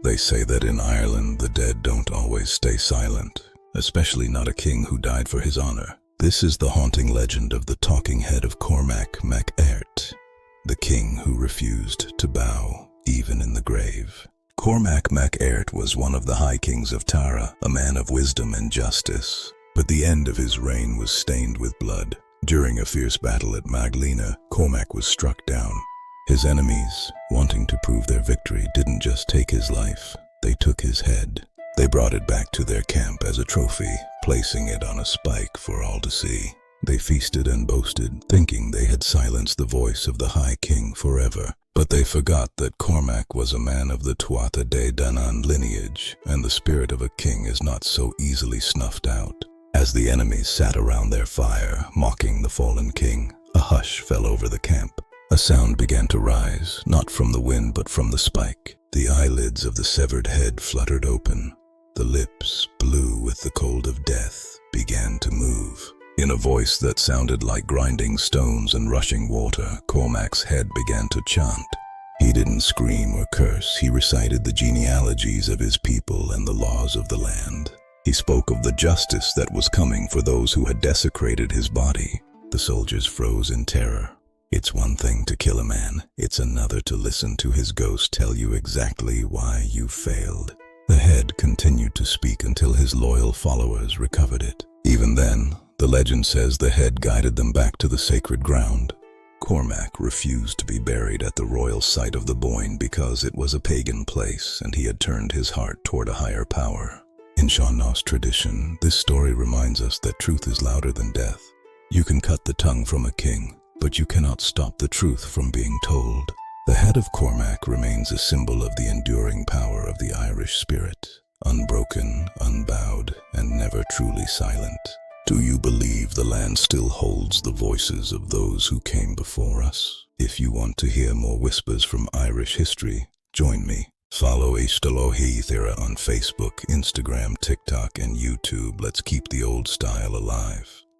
They say that in Ireland the dead don't always stay silent, especially not a king who died for his honor. This is the haunting legend of the Talking Head of Cormac mac Airt, the king who refused to bow even in the grave. Cormac mac Airt was one of the high kings of Tara, a man of wisdom and justice, but the end of his reign was stained with blood. During a fierce battle at Maglina, Cormac was struck down. His enemies, wanting to prove their victory, didn't just take his life, they took his head. They brought it back to their camp as a trophy, placing it on a spike for all to see. They feasted and boasted, thinking they had silenced the voice of the High King forever. But they forgot that Cormac was a man of the Tuatha De Danann lineage, and the spirit of a king is not so easily snuffed out. As the enemies sat around their fire, mocking the fallen king, a hush fell over the camp. A sound began to rise, not from the wind but from the spike. The eyelids of the severed head fluttered open. The lips, blue with the cold of death, began to move. In a voice that sounded like grinding stones and rushing water, Cormac's head began to chant. He didn't scream or curse, he recited the genealogies of his people and the laws of the land. He spoke of the justice that was coming for those who had desecrated his body. The soldiers froze in terror. It's one thing to kill a man, it's another to listen to his ghost tell you exactly why you failed. The head continued to speak until his loyal followers recovered it. Even then, the legend says the head guided them back to the sacred ground. Cormac refused to be buried at the royal site of the Boyne because it was a pagan place and he had turned his heart toward a higher power. In Seanchai's tradition, this story reminds us that truth is louder than death. You can cut the tongue from a king, but you cannot stop the truth from being told. The head of Cormac remains a symbol of the enduring power of the Irish spirit, unbroken, unbowed, and never truly silent. Do you believe the land still holds the voices of those who came before us? If you want to hear more whispers from Irish history, join me. Follow Oheithira on Facebook, Instagram, TikTok, and YouTube. Let's keep the old style alive.